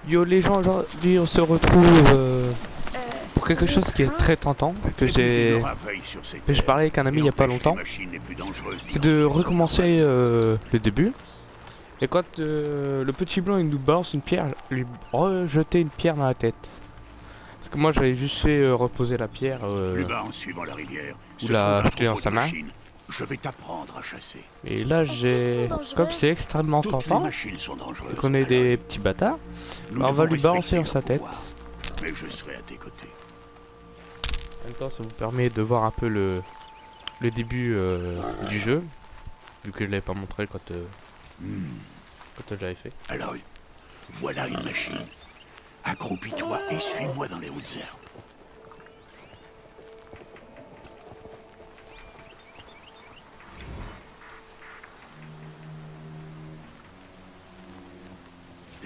Yo les gens, aujourd'hui on se retrouve pour quelque Le chose qui est train? très tentant, Le début d'une ravage sur ces que j'ai terres parlé avec un ami et il y a pas empêche les longtemps, machines les plus dangereuses d'y c'est de entrer en temps recommencer normal. le début. Et quand le petit blanc il nous balance une pierre, lui rejeter une pierre dans la tête. Parce que moi j'avais juste fait reposer la pierre Plus bas, en suivant la rivière, ou se trouve la un jeter dans troupeau de sa main. machines. Je vais t'apprendre à chasser. Et là Est-ce qu'elles sont comme dangereuses? c'est extrêmement Toutes les tentant machines sont et dangereuses, qu'on est des Aloy. petits bâtards, Nous bah, on va devons lui balancer respecter dans leur sa tête. pouvoir. Mais je serai à tes côtés. En même temps ça vous permet de voir un peu le début du jeu, vu que je l'avais pas montré quand je l'avais fait. Aloy, voilà une machine. Accroupis-toi et suis-moi dans les hautes herbes.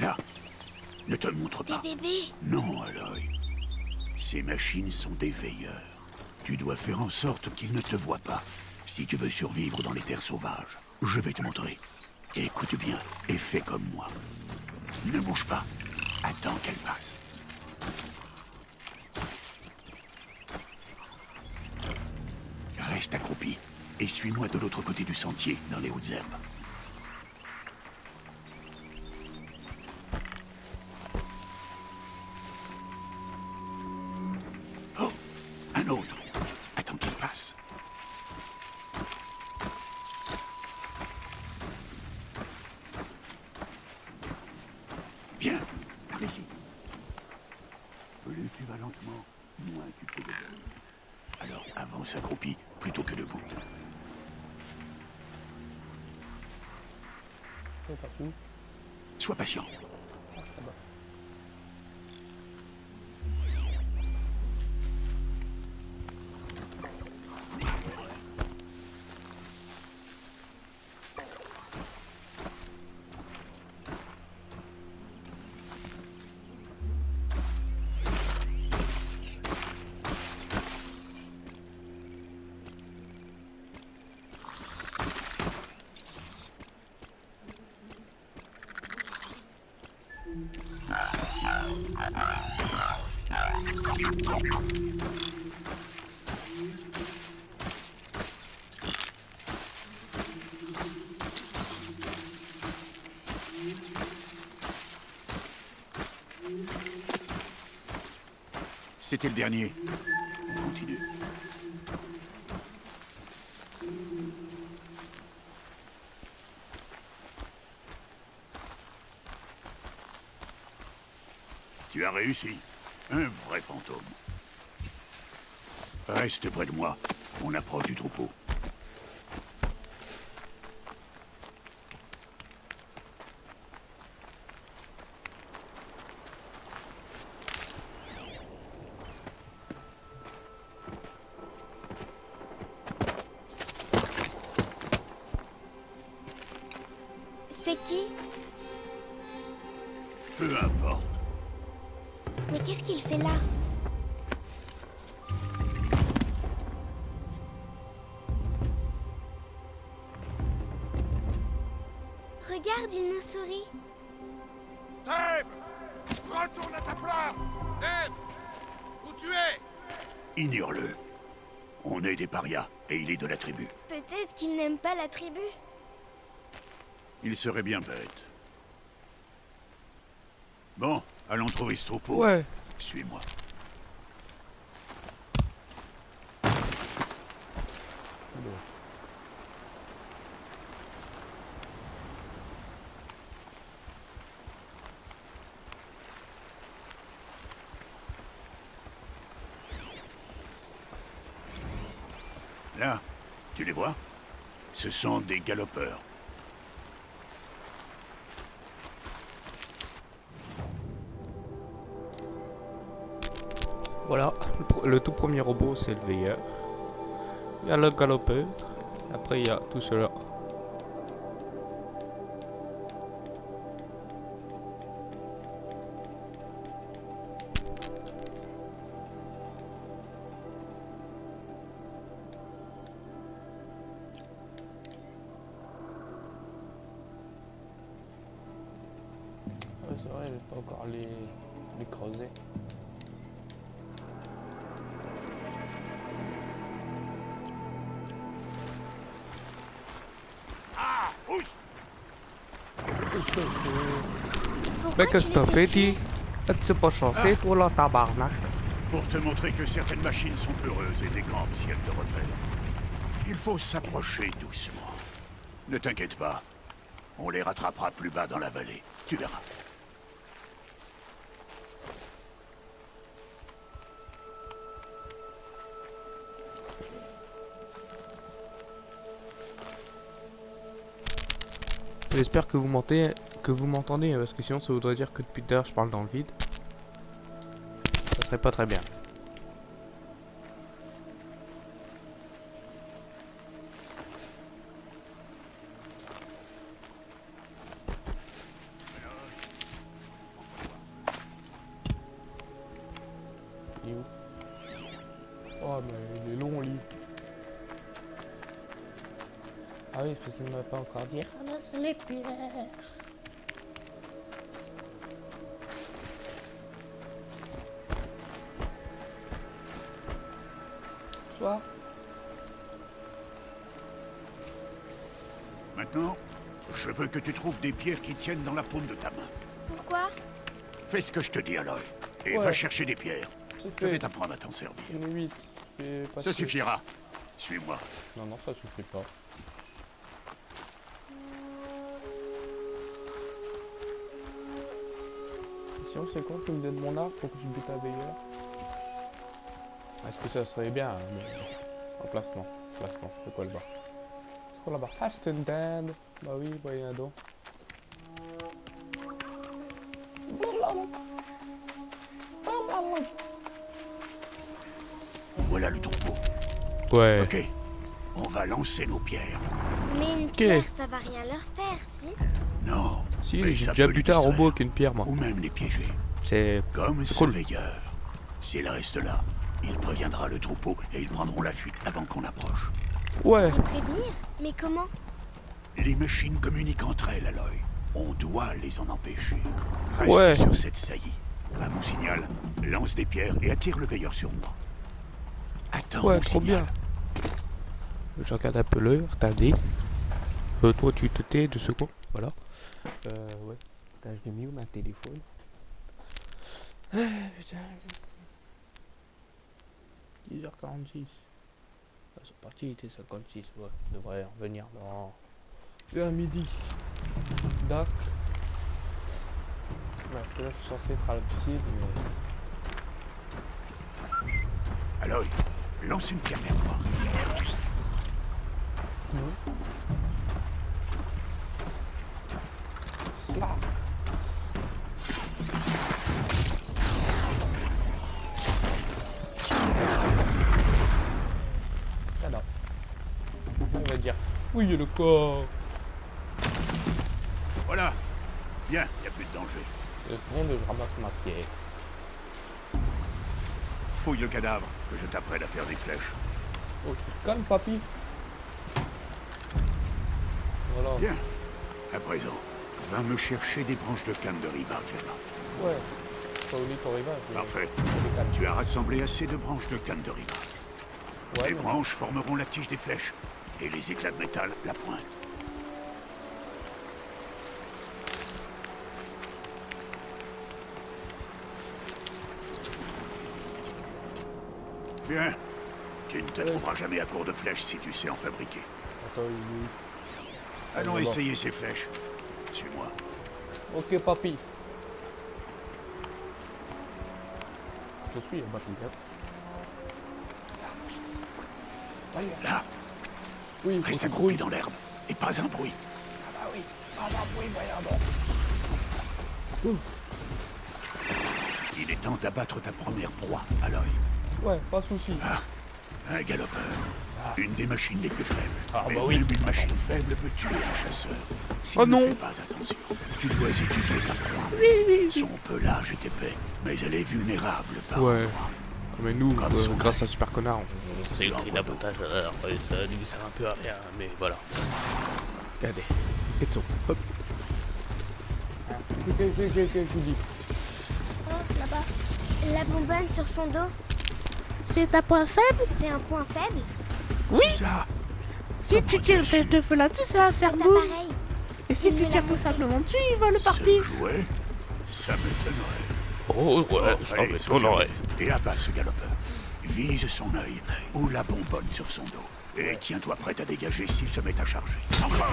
Là, ne te montre Des pas. bébés? Non, Aloy. Ces machines sont des veilleurs. Tu dois faire en sorte qu'ils ne te voient pas. Si tu veux survivre dans les terres sauvages, je vais te montrer. Écoute bien et fais comme moi. Ne bouge pas. Attends qu'elle passe. Reste accroupi et suis-moi de l'autre côté du sentier, dans les hautes herbes. Oh, un autre. Attends qu'il passe. Bien, par ici. Plus tu vas lentement, moins tu peux de bouger. Alors avance accroupi plutôt que debout. Sois patient. C'était le dernier. On continue. Tu as réussi. Un vrai fantôme. Reste près de moi. On approche du troupeau. C'est qui? Peu importe. Mais qu'est-ce qu'il fait là? Regarde, il nous sourit. Thèbes! Retourne à ta place! Thèbes! Où tu es? Ignore-le. On est des parias et il est de la tribu. Peut-être qu'il n'aime pas la tribu. Il serait bien bête. Bon, allons trouver ce troupeau. Ouais. Suis-moi. Là, tu les vois? Ce sont des galopeurs. Voilà, le tout premier robot c'est le veilleur. Il y a le galopeur. Après il y a tout cela. Ouais, c'est vrai, je vais pas encore les creuser. Ah, ouch. Pourquoi Mais qu'est-ce que tu t'as les fait, fuir? dis? C'est pas chancé, toi, là, tabarnak. Pour te montrer que certaines machines sont heureuses et décampent si elles te repèrent. Il faut s'approcher doucement. Ne t'inquiète pas. On les rattrapera plus bas dans la vallée. Tu verras. J'espère que vous m'entendez, parce que sinon ça voudrait dire que depuis tout à l'heure je parle dans le vide. Ça serait pas très bien. Il est où? Oh mais il est long, lui. Ah oui, parce qu'il ne m'a pas encore dit. Ramasse les pierres. Soit. Maintenant, je veux que tu trouves des pierres qui tiennent dans la paume de ta main. Pourquoi? Fais ce que je te dis, Aloy. Et Ouais. va chercher des pierres. C'est Je vais fait. t'apprendre à t'en servir. J'en ai 8. Ça suffira. Suis-moi. Non, non, ça suffit pas. Si on c'est con que me donne mon arc pour que je bute un veilleur. Est-ce que ça serait bien hein, mais... Emplacement. Placement. C'est quoi le bas? C'est quoi là-bas? Ashton Dan. Bah oui, voyez donc. Voilà le troupeau. Ouais. Ok. On va lancer nos pierres. Mais une pierre, ça va rien leur faire, si? Non. Si, mais j'ai ça déjà peut les buté un distraire. robot avec une pierre, moi. Ou même les piéger. C'est Comme ce cool. veilleur. S'il reste là, il préviendra le troupeau et ils prendront la fuite avant qu'on approche. Ouais. Les prévenir? Mais comment? Les machines communiquent entre elles, Aloy. On doit les en empêcher. Reste Ouais. sur cette saillie. À mon signal, lance des pierres et attire le veilleur sur moi. Attends Ouais, mon trop signal. bien. Je regarde un peu l'heure, attendez. Toi, tu te tais de secondes. Voilà. Ouais. Attends, je l'ai mis où ma téléphone? Ah, putain. 10h46. Ah, c'est parti, il était 56. Ouais, je devrais revenir dans... vers midi. D'accord. Ouais, parce que là, je suis censé être à la piscine, mais... Aloy, lance une pierre vers moi. Slap. Ah non. On va dire oui le corps. Voilà. Bien, il n'y a plus de danger. Le monde, je ramasse ma pierre. Fouille le cadavre, que je t'apprenne à faire des flèches. Oh, tu te calmes, papy. Voilà. Bien. À présent, va me chercher des branches de canne de rivage là-bas. Ouais. Pas oublier ton rivage. mais- Parfait. Tu as rassemblé assez de branches de canne de rivage. Ouais, Les mais- branches formeront la tige des flèches et les éclats de métal la pointe. Bien. Tu ne te trouveras jamais à court de flèches si tu sais en fabriquer. Attends, il est où? Allons D'abord. essayer ces flèches. Suis-moi. Ok, papy. Je suis, papy. Là, Oui, reste faut accroupi que tu dans l'herbe et pas un bruit. Ah bah oui, voyons donc. Il est temps d'abattre ta première proie, Aloy. Ouais, pas de soucis. Ah, un galopeur. Une des machines les plus faibles. Ah, Mais bah oui. même une machine faible peut tuer un chasseur. S'il Oh ne non. fait pas attention, tu dois étudier ta proie. Son pelage est épais, mais elle est vulnérable par Ouais. endroits. Mais nous, Comme son grâce œil. à Super Connard, on s'est écrit d'abotageur et ça nous sert un peu à rien, mais voilà. Regardez. Et tout. Hop. Hein. Qu'est-ce que tu dis? Oh, là-bas. La bonbonne sur son dos, C'est un point faible. c'est un point faible. Oui. C'est ça. Si tu tires une flèche de feu là-dessus, ça va faire Cet boum. appareil. Et si il tu me l'a tires tout montré. simplement dessus, il va le Ce partir. jouet, ça m'étonnerait. Oh ouais, Bon, ça allez, m'étonnerait. socialiste. Et abat ce galopeur. Vise son œil ou la bonbonne sur son dos. Et tiens-toi prête à dégager s'il se met à charger. Encore.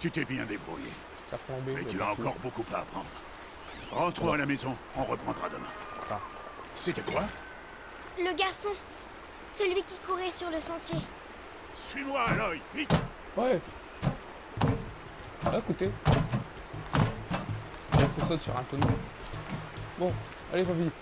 Tu t'es bien débrouillé. Ça flambé. Mais tu as encore beaucoup à apprendre. Rentrons à la maison, on reprendra demain. Ah. C'était quoi? Le garçon. Celui qui courait sur le sentier. Suis-moi, Aloy, vite! Ouais. Ah, écoutez. Il faut sauter sur un tonneau. Bon, allez, va vite.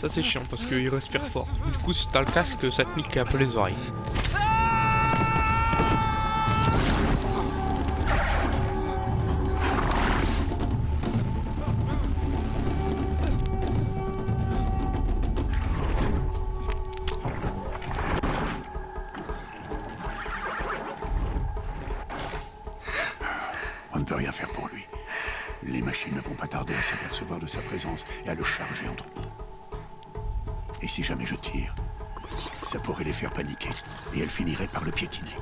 Ça c'est chiant parce qu'il respire fort. Du coup si t'as le casque ça te nique un peu les oreilles. On ne peut rien faire pour lui. Les machines ne vont pas tarder à s'apercevoir de sa présence et à le charger en troupeau. Et si jamais je tire, ça pourrait les faire paniquer et elles finiraient par le piétiner.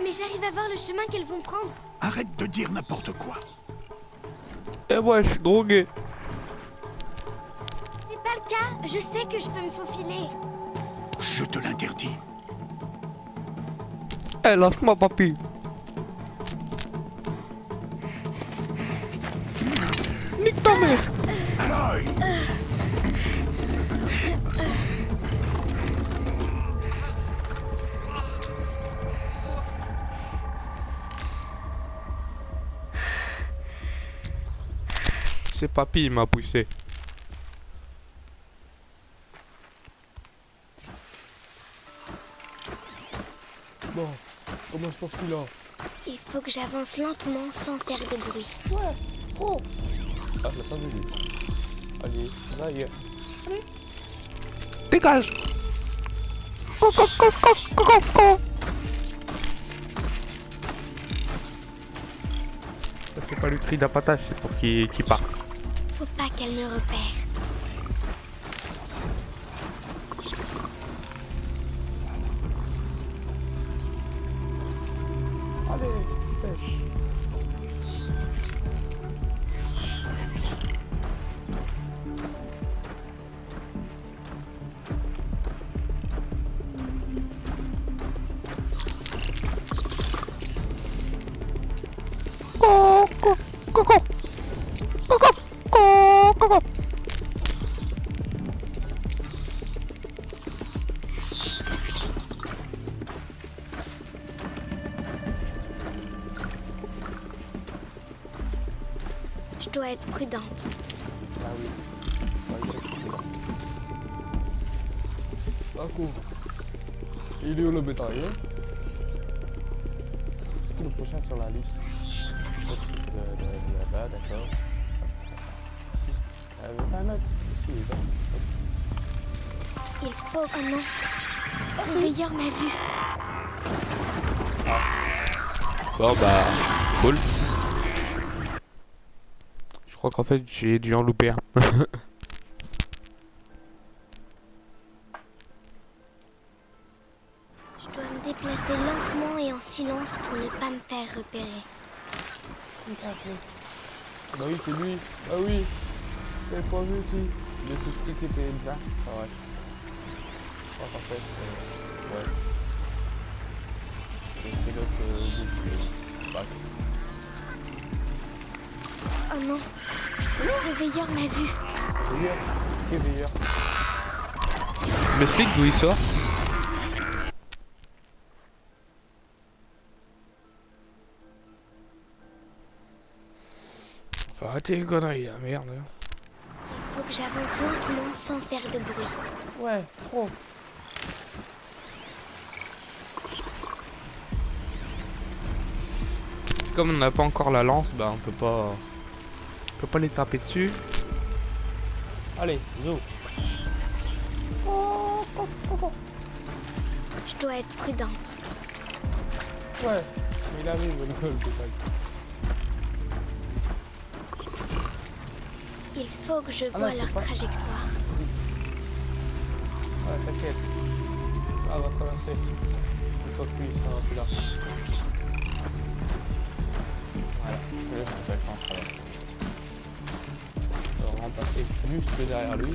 Mais j'arrive à voir le chemin qu'elles vont prendre. Arrête de dire n'importe quoi. Et moi je suis drogué. C'est pas le cas. Je sais que je peux me faufiler. Je te l'interdis. Eh lâche-moi papy. Nique ta mère. Aloy! C'est papy il m'a poussé. Bon, comment je pense qu'il a? Il faut que j'avance lentement sans faire de bruit. Ouais, oh. Ah, je l'ai pas vu lui. Allez, ça y est. Dégage. Ça c'est pas le cri d'appâtage, c'est pour qu'il parte. Faut pas qu'elle me repère. Allez, pêche. Je dois être prudente. Ah oui. D'accord. Il est où le bétail hein? C'est le prochain sur la liste. Là-bas, d'accord. Un autre. Si, là. Il faut... Oh non. Le veilleur m'a vu. Bon bah, cool. Je crois qu'en fait j'ai dû en louper un. Je dois me déplacer lentement et en silence pour ne pas me faire repérer. Bah oui, c'est lui. Ah oui. J'avais pas vu aussi. Le cystique était bien. Ah ouais. Je crois qu'en fait, ouais. Et c'est l'autre bout. Bah, Oh non, le veilleur m'a vu. veilleur. Quel veilleur? Tu m'expliques d'où il sort? Faut arrêter les conneries, la merde. Il faut que j'avance lentement sans faire de bruit. Ouais, trop. Comme on n'a pas encore la lance, bah on peut pas les taper dessus. Allez, zo. Je dois être prudente. Ouais, mais il arrive le détail. Il faut que je Ah non, vois c'est leur pas- trajectoire. Ouais, t'inquiète. Ah, on va traverser. Une fois que lui sera plus là. Voilà, je vais faire ça en traverse. On va remplacer juste derrière lui.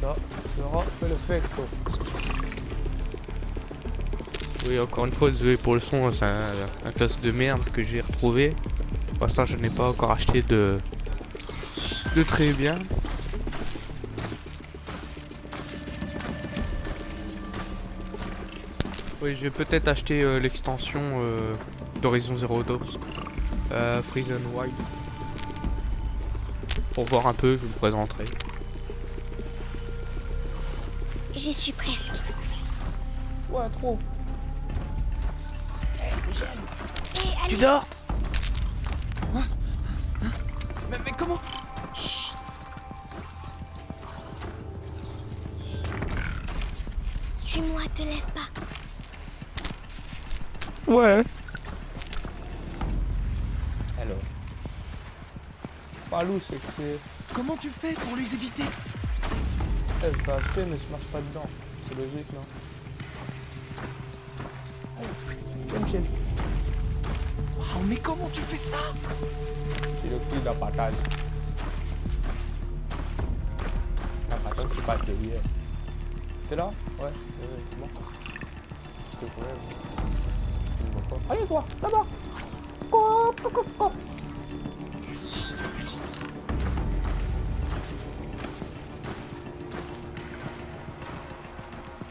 Ça sera fait le fait, quoi. Oui, encore une fois, désolé pour le son, c'est un casque de merde que j'ai retrouvé. Pour l'instant, je n'ai pas encore acheté de très bien. Oui, je vais peut-être acheter l'extension d'Horizon Zero Dawn, Freeze and Wild. Pour voir un peu, je vous le présenterai. J'y suis presque. Ouais, trop. Et allez, dors? Mais comment? suis-moi, te lève pas. Ouais. Alors. Pas loup, c'est que c'est. Comment tu fais pour les éviter? Elle va acheter, mais je marche pas dedans. C'est logique, non? Allez, viens, Michel. Waouh, mais comment tu fais ça? C'est le prix de la patate. La patate, c'est pas que hier. T'es là? Ouais, c'est bon. Parce que quand même. Tu me vois pas. Allez, toi, là-bas! Cop, cop, cop.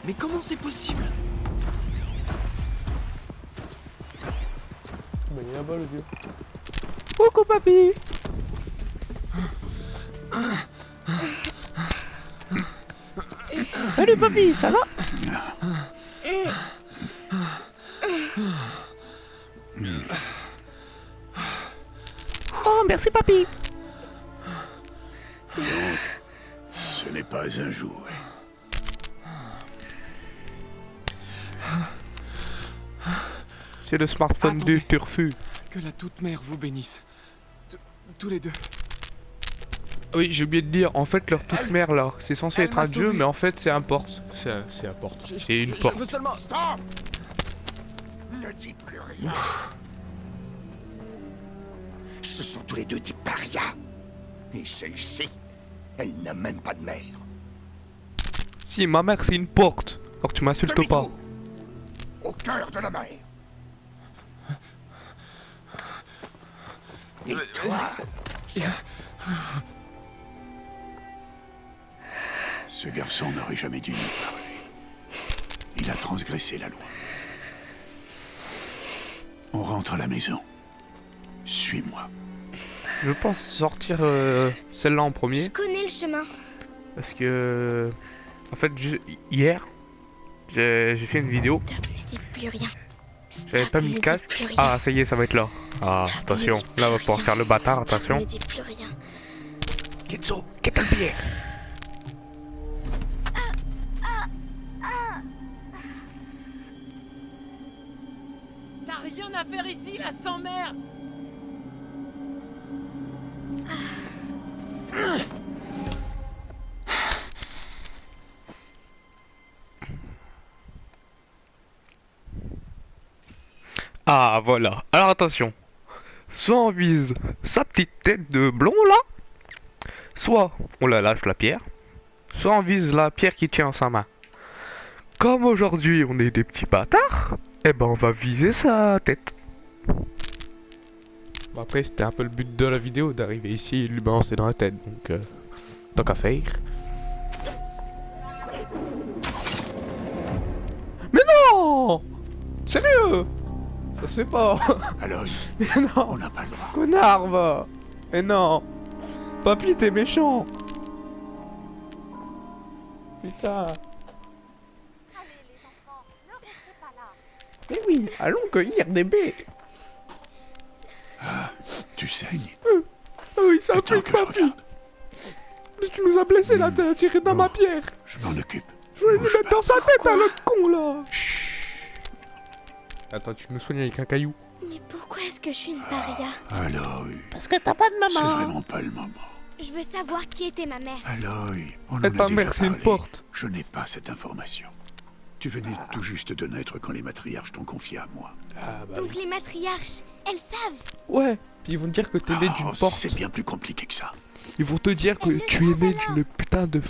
Mais comment c'est possible? Bah, il est là-bas, le vieux. Coucou papy. Salut papy, ça va? Oh merci papy. Ce n'est pas un jouet. C'est le smartphone Attendez. du turfu. Que la toute mère vous bénisse. Tous les deux. Oui, j'ai oublié de dire, en fait leur toute mère là, c'est censé Elle être m'a un dieu, sauvé. mais en fait c'est un porte. C'est un porte. C'est une porte. Je veux seulement... Stop! Ne dis plus rien. Ce sont tous les deux des parias. Et celle-ci, elle n'a même pas de mère. Si, ma mère c'est une porte. Alors tu m'insultes pas. Demi-tour. Au cœur de la mer. Et toi? Ce garçon n'aurait jamais dû nous parler. Il a transgressé la loi. On rentre à la maison. Suis-moi. Je pense sortir celle-là en premier. Je connais le chemin. Parce que... En fait, hier, j'ai fait une vidéo. Stop, ne dis plus rien. J'avais Stop, pas ne mis le dis casque. plus rien. Ah, ça y est, ça va être là. Ah, Stop, attention. ne dis Là, on va plus pouvoir rien. faire le bâtard, Stop, attention. ne dis plus rien. Ketso, qu'est-ce que pied? T'as rien à faire ici, la sans-mère. Ah, voilà. Alors attention. Soit on vise sa petite tête de blond là. soit on la lâche la pierre, soit on vise la pierre qui tient en sa main. Comme aujourd'hui on est des petits bâtards, eh ben on va viser sa tête. Bon, après c'était un peu le but de la vidéo d'arriver ici et lui balancer dans la tête, donc tant qu'à faire. Mais non! Sérieux? Ça se fait pas. Aloy, Mais non, on n'a pas le droit. connard va. Mais non. Papy t'es méchant. Putain. Mais oui, allons cueillir des baies. Tu saignes. Ah oui, ça Attends pique, que je papy. regarde. Mais tu nous as blessé là, t'as tiré dans Bon. ma pierre. Je m'en occupe. Je vais lui Bouge mettre pas. dans sa tête à Pourquoi l'autre con là. Attends, tu nous soignes avec un caillou. Mais pourquoi est-ce que je suis une paria? Aloy, Parce que t'as pas de c'est maman. vraiment pas le moment. Je veux savoir qui était ma mère. Aloy, on en Et a ta déjà mère, c'est une parlé. porte. Je n'ai pas cette information. Tu venais tout juste de naître quand les matriarches t'ont confié à moi. Ah bah Donc les matriarches, elles savent. ouais. Puis ils vont te dire que t'es né d'une Oh, porte. c'est bien plus compliqué que ça. Ils vont te dire que Elle le tu es savent né alors. d'une putain de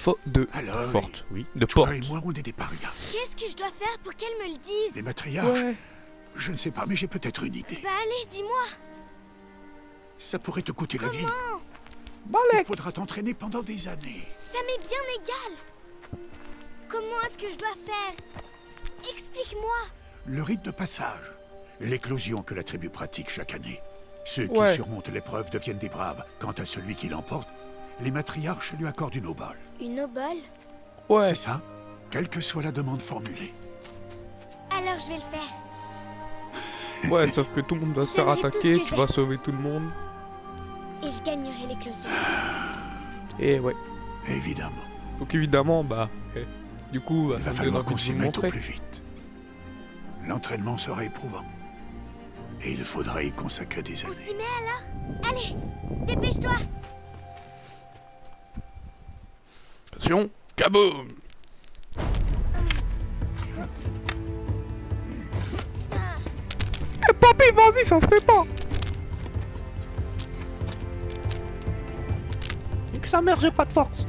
Alors, forte. Oui, de Toi porte. et moi, on est des parias. Qu'est-ce que je dois faire pour qu'elles me le disent? Les matriarches, Ouais. je ne sais pas, mais j'ai peut-être une idée. Bah allez, dis-moi. Ça pourrait te coûter la vie. Comment? Il Balek. faudra t'entraîner pendant des années. Ça m'est bien égal. Comment est-ce que je dois faire? Explique-moi. Le rite de passage, l'éclosion que la tribu pratique chaque année. Ceux qui Ouais. surmontent l'épreuve deviennent des braves. Quant à celui qui l'emporte, les matriarches lui accordent une obole. Une obole? Ouais. C'est ça, quelle que soit la demande formulée. Alors je vais le faire. Ouais, sauf que tout le monde va se Je faire donnerai tout attaquer, ce que tu j'ai. vas sauver tout le monde. Et je gagnerai l'éclosion. Et ouais. Évidemment, Donc évidemment, bah... Du coup, bah, il ça va me donne falloir envie qu'on de s'y vous le mette au montrer. plus vite. L'entraînement sera éprouvant. Et il faudra y consacrer des On années. s'y met alors? Allez, dépêche-toi. Attention, kaboum. Eh papy, vas-y, ça se fait pas. Nique sa mère, j'ai pas de force.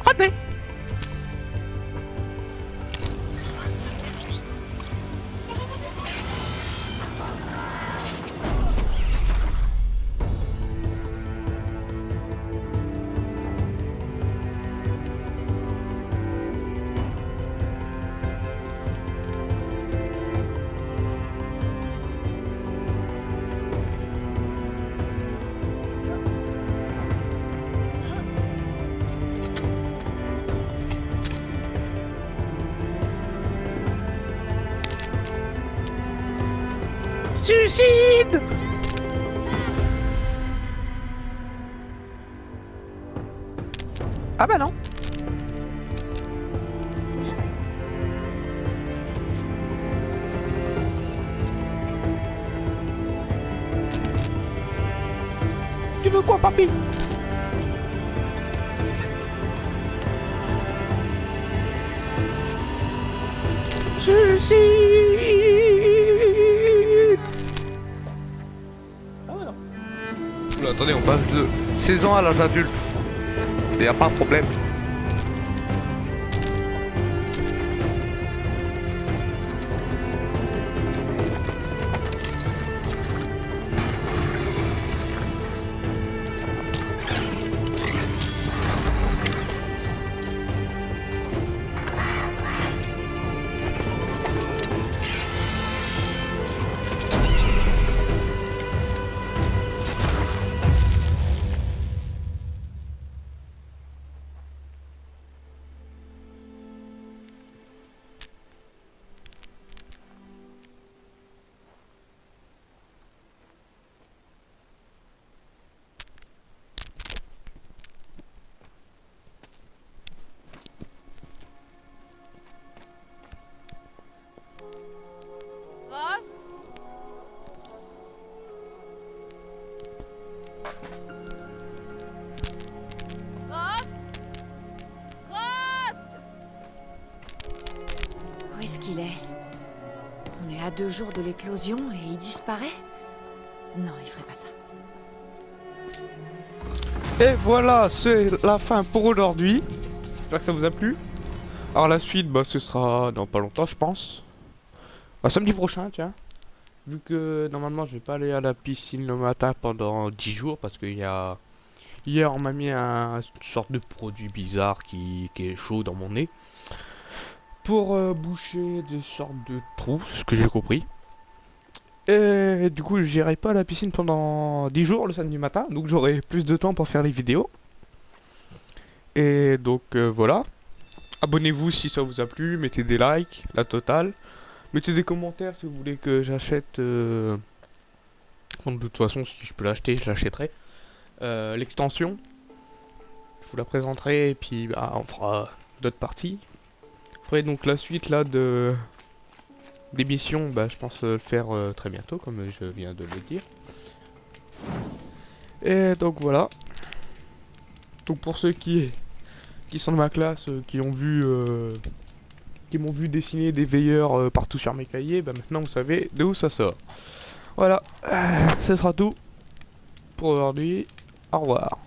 Raté. Suicide. Ah bah non. Tu veux quoi, papy? Suicide. Ah ouais, non. Oula, attendez, on passe de 16 ans à l'âge adulte. Y a pas de problème. Rost? Rost? Rost? est à 2 jours de l'éclosion et il disparaît? Non, il ferait pas ça. Et voilà, c'est la fin pour aujourd'hui. J'espère que ça vous a plu. Alors la suite, bah ce sera dans pas longtemps, je pense. Bah, samedi prochain, tiens. Vu que normalement je vais pas aller à la piscine le matin pendant 10 jours parce qu'il y a... Hier on m'a mis une sorte de produit bizarre qui est chaud dans mon nez. Pour boucher des sortes de trous, c'est ce que j'ai compris. Et du coup j'irai pas à la piscine pendant 10 jours le samedi matin. Donc j'aurai plus de temps pour faire les vidéos. Et donc voilà. Abonnez-vous si ça vous a plu, mettez des likes, la totale. Mettez des commentaires si vous voulez que j'achète... Bon, de toute façon, si je peux l'acheter, je l'achèterai. L'extension. Je vous la présenterai et puis bah, on fera d'autres parties. Après, donc la suite là de... d'émissions, bah, je pense le faire très bientôt, comme je viens de le dire. Et donc voilà. Donc pour ceux qui sont de ma classe, qui m'ont vu dessiner des veilleurs partout sur mes cahiers, bah maintenant vous savez de où ça sort. Voilà, ce sera tout pour aujourd'hui. Au revoir.